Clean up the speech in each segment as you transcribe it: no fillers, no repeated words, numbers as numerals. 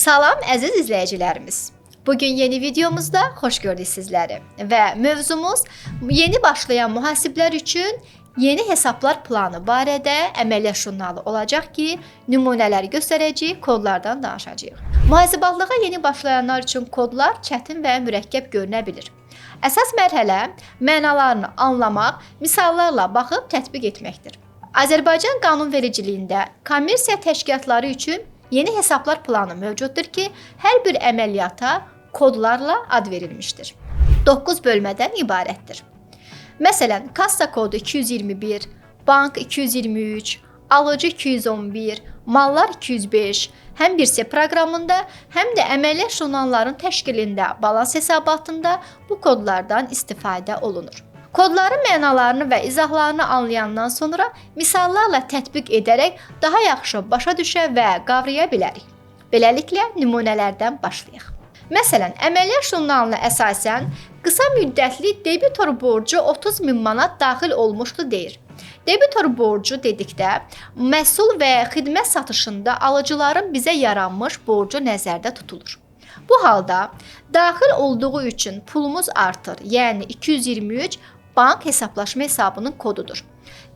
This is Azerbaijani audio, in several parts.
Salam əziz izləyicilərimiz. Bugün yeni videomuzda xoş gördük sizləri və mövzumuz yeni başlayan mühasiblər üçün yeni hesablar planı barədə əməliyyat jurnalı olacaq ki, nümunələri göstərəcəyik, kodlardan danışacağıq. Mühasibatlığa yeni başlayanlar üçün kodlar çətin və mürəkkəb görünə bilir. Əsas mərhələ mənalarını anlamaq, misallarla baxıb tətbiq etməkdir. Azərbaycan qanunvericiliyində kommersiya təşkilatları üçün yeni hesablar planı mövcuddur ki, hər bir əməliyyata kodlarla ad verilmişdir. 9 bölmədən ibarətdir. Məsələn, kassa kodu 221, bank 223, alıcı 211, mallar 205, həm birsə proqramında, həm də əməliyyat jurnalların təşkilində, balans hesabatında bu kodlardan istifadə olunur. Kodların mənalarını və izahlarını anlayandan sonra misallarla tətbiq edərək daha yaxşı başa düşə və qavraya bilərik. Beləliklə, nümunələrdən başlayaq. Məsələn, əməliyyat jurnalına əsasən qısa müddətli debitor borcu 30.000 manat daxil olmuşdu deyir. Debitor borcu dedikdə, məhsul və xidmət satışında alıcıların bizə yaranmış borcu nəzərdə tutulur. Bu halda, daxil olduğu üçün pulumuz artır, yəni 223 bank hesablaşma hesabının kodudur.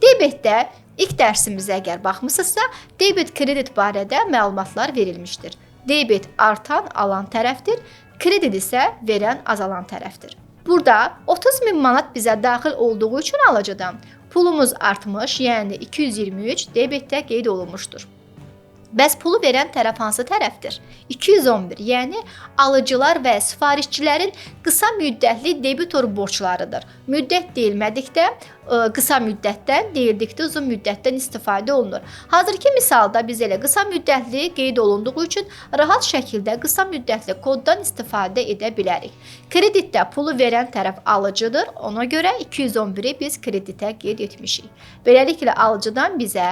Debetdə ilk dərsimizə əgər baxmısınızsa, debit-kredit barədə məlumatlar verilmişdir. Debit artan alan tərəfdir, kredit isə verən azalan tərəfdir. Burada 30.000 manat bizə daxil olduğu üçün alıcıdan pulumuz artmış, yəni 223 debetdə qeyd olunmuşdur. Bəs pulu verən tərəf hansı tərəfdir? 211, yəni alıcılar və sifarişçilərin qısa müddətli debitor borclarıdır. Müddət deyilmədikdə, qısa müddətdən, deyildikdə uzun müddətdən istifadə olunur. Hazırki misalda biz elə qısa müddətli qeyd olunduğu üçün rahat şəkildə qısa müddətli koddan istifadə edə bilərik. Kreditdə pulu verən tərəf alıcıdır, ona görə 211-i biz kreditə qeyd etmişik. Beləliklə alıcıdan bizə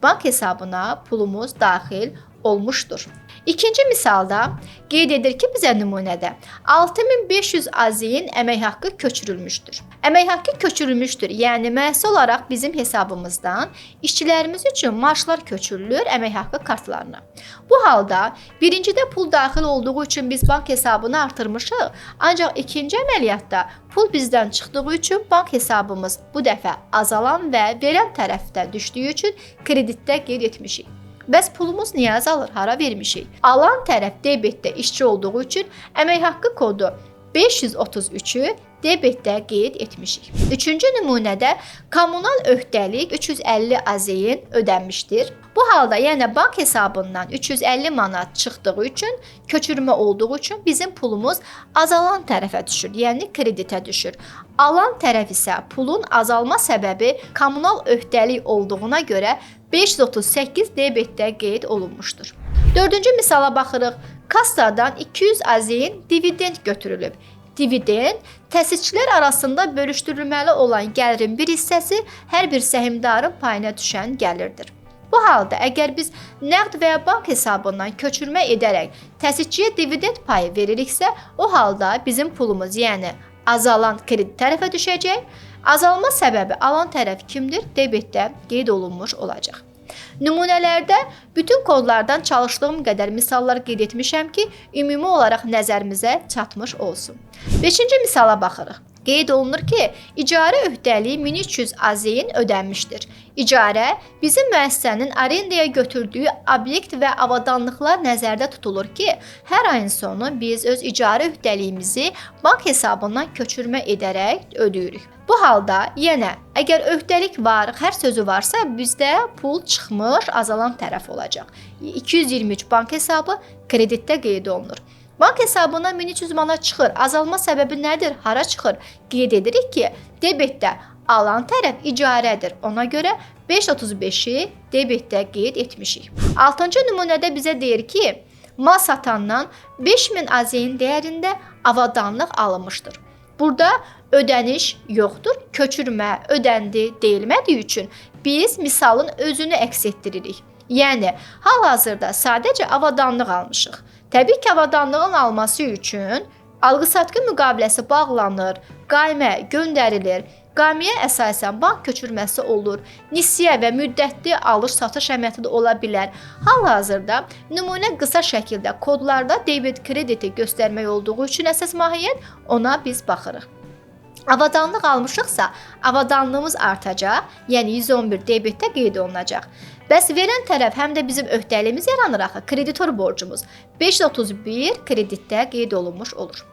bank hesabına pulumuz daxil olmuşdur. İkinci misalda qeyd edir ki, bizə nümunədə 6500 AZİ-nin əmək haqqı köçürülmüşdür. Əmək haqqı köçürülmüşdür, yəni məhsul olaraq bizim hesabımızdan işçilərimiz üçün maaşlar köçürülür əmək haqqı kartlarına. Bu halda birincidə pul daxil olduğu üçün biz bank hesabını artırmışıq, ancaq ikinci əməliyyatda pul bizdən çıxdığı üçün bank hesabımız bu dəfə azalan və verən tərəfdə düşdüyü üçün kreditdə qeyd etmişik. Bəs pulumuz niyə azalır? Hara vermişik? Alan tərəf debetdə işçi olduğu üçün əmək haqqı kodu 533-ü debetdə qeyd etmişik. Üçüncü nümunədə kommunal öhdəlik 350 AZİ-nin ödənmişdir. Bu halda yenə bank hesabından 350 manat çıxdığı üçün, köçürmə olduğu üçün bizim pulumuz azalan tərəfə düşür, yəni kreditə düşür. Alan tərəf isə pulun azalma səbəbi kommunal öhdəlik olduğuna görə 538 debetdə qeyd olunmuşdur. Dördüncü misala baxırıq. Kassadan 200 AZİ-nin dividend götürülüb. Dividend təsisçilər arasında bölüşdürülməli olan gəlirin bir hissəsi hər bir səhmdarın payına düşən gəlirdir. Bu halda əgər biz nəqd və ya bank hesabından köçürmə edərək təsisçiyə dividend payı veririksə, o halda bizim pulumuz, yəni azalan kredit tərəfə düşəcək. Azalma səbəbi alan tərəf kimdir? Debetdə qeyd olunmuş olacaq. Nümunələrdə bütün kodlardan çalışdığım qədər misallar qeyd etmişəm ki, ümumi olaraq nəzərimizə çatmış olsun. 5-ci misala baxırıq. Qeyd olunur ki, icarə öhdəliyi 1300 AZİ-nin ödənmişdir. İcarə bizim müəssisənin arendaya götürdüyü obyekt və avadanlıqlar nəzərdə tutulur ki, hər ayın sonu biz öz icarə öhdəliyimizi bank hesabından köçürmə edərək ödəyirik. Bu halda yenə əgər öhdəlik var, hər sözü varsa bizdə pul çıxmış, azalan tərəf olacaq. 223 bank hesabı kreditdə qeyd olunur. Bank hesabına 1300 manat çıxır. Azalma səbəbi nədir? Hara çıxır? Qeyd edirik ki, debetdə alan tərəf icarədir. Ona görə 535-i debetdə qeyd etmişik. 6-cı nümunədə bizə deyir ki, mal satandan 5000 AZİ-nin dəyərində avadanlıq alınmışdır. Burada ödəniş yoxdur, köçürmə ödəndi deyilmədiyi üçün biz misalın özünü əks etdiririk. Yəni, hal-hazırda sadəcə avadanlıq almışıq. Təbii ki, avadanlığın alması üçün alqı-satqı müqaviləsi bağlanır, qaymə göndərilir Qaməyə əsasən bank köçürməsi olur, nisyə və müddətli alış-satış əməliyyatı da ola bilər. Hal-hazırda nümunə qısa şəkildə kodlarda debit krediti göstərmək olduğu üçün əsas mahiyyət ona biz baxırıq. Avadanlıq almışıqsa, avadanlığımız artacaq, yəni 111 debitdə qeyd olunacaq. Bəs verən tərəf həm də bizim öhdəliyimiz yaranır axı, kreditor borcumuz 531 kreditdə qeyd olunmuş olur.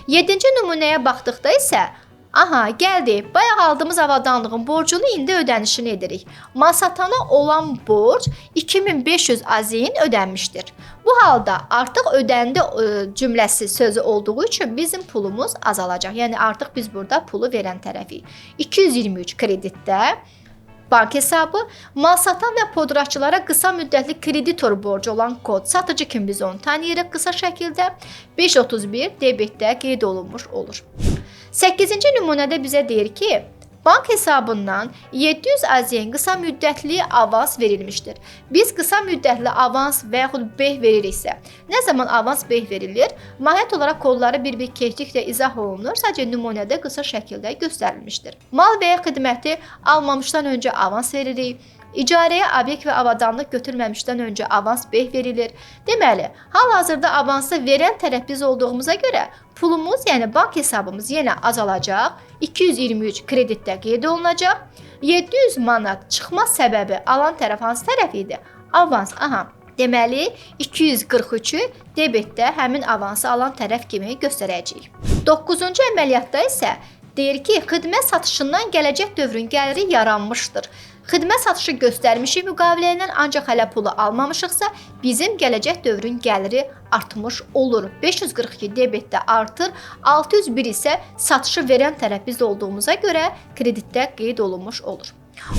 7-ci nümunəyə baxdıqda isə gəldi. Bayaq aldığımız avadanlığın borcunu indi ödənişini edirik. Mal satana olan borc 2500 AZİN ödənmişdir. Bu halda artıq ödəndi cümləsi sözü olduğu üçün bizim pulumuz azalacaq. Yəni artıq biz burada pulu verən tərəfik. 223 kreditdə bank hesabı, mal satan və podratçılara qısa müddətli kreditor borcu olan kod, satıcı kimi biz onu tanıyırıq qısa şəkildə 531 debitdə qeyd olunmuş olur. 8-ci nümunədə bizə deyir ki, bank hesabından 700 AZİN qısa müddətli avans verilmişdir. Biz qısa müddətli avans və yaxud beh veririksə, nə zaman avans beh verilir? Mahiyyət olaraq kodları bir-bir keçdikcə izah olunur, sadəcə nümunədə qısa şəkildə göstərilmişdir. Mal və ya xidməti almamışdan öncə avans veririk. İcarəyə obyekt və avadanlıq götürməmişdən öncə avans beh verilir. Deməli, hal-hazırda avansı verən tərəf biz olduğumuza görə pulumuz, yəni bank hesabımız yenə azalacaq. 223 kreditdə qeyd olunacaq. 700 manat çıxma səbəbi alan tərəf hansı tərəf idi? Avans, Deməli, 243-ü debitdə həmin avansı alan tərəf kimi göstərəcəyik. 9-cu əməliyyatda isə deyir ki, xidmət satışından gələcək dövrün gəliri yaranmışdır. Xidmət satışı göstərmişik müqavilə ilə, ancaq hələ pulu almamışıqsa, bizim gələcək dövrün gəliri artmış olur. 542 debitdə artır, 601 isə satışı verən tərəf biz olduğumuza görə kreditdə qeyd olunmuş olur.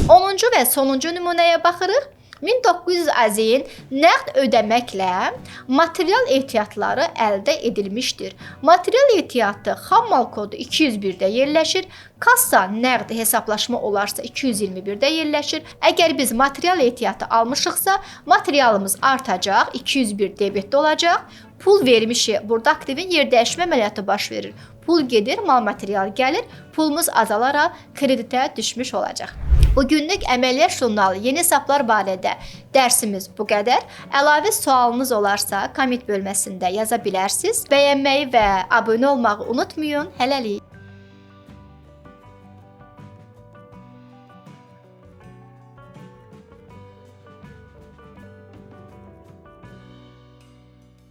10-cu və sonuncu nümunəyə baxırıq. 1900 AZİN nəqd ödəməklə material ehtiyatları əldə edilmişdir. Material ehtiyatı xammal kodu 201-də yerləşir. Kassa nəqd hesablaşma olarsa 221-də yerləşir. Əgər biz material ehtiyatı almışıqsa, materialımız artacaq, 201 debitdə olacaq. Pul vermişik, burada aktivin yer dəyişmə əməliyyatı baş verir. Pul gedir, mal material gəlir, pulumuz azalaraq kreditə düşmüş olacaq. Bugünlük əməliyyat jurnalı yeni hesablar barədə dərsimiz bu qədər. Əlavə sualınız olarsa, komment bölməsində yaza bilərsiniz. Bəyənməyi və abunə olmağı unutmayın. Hələlik.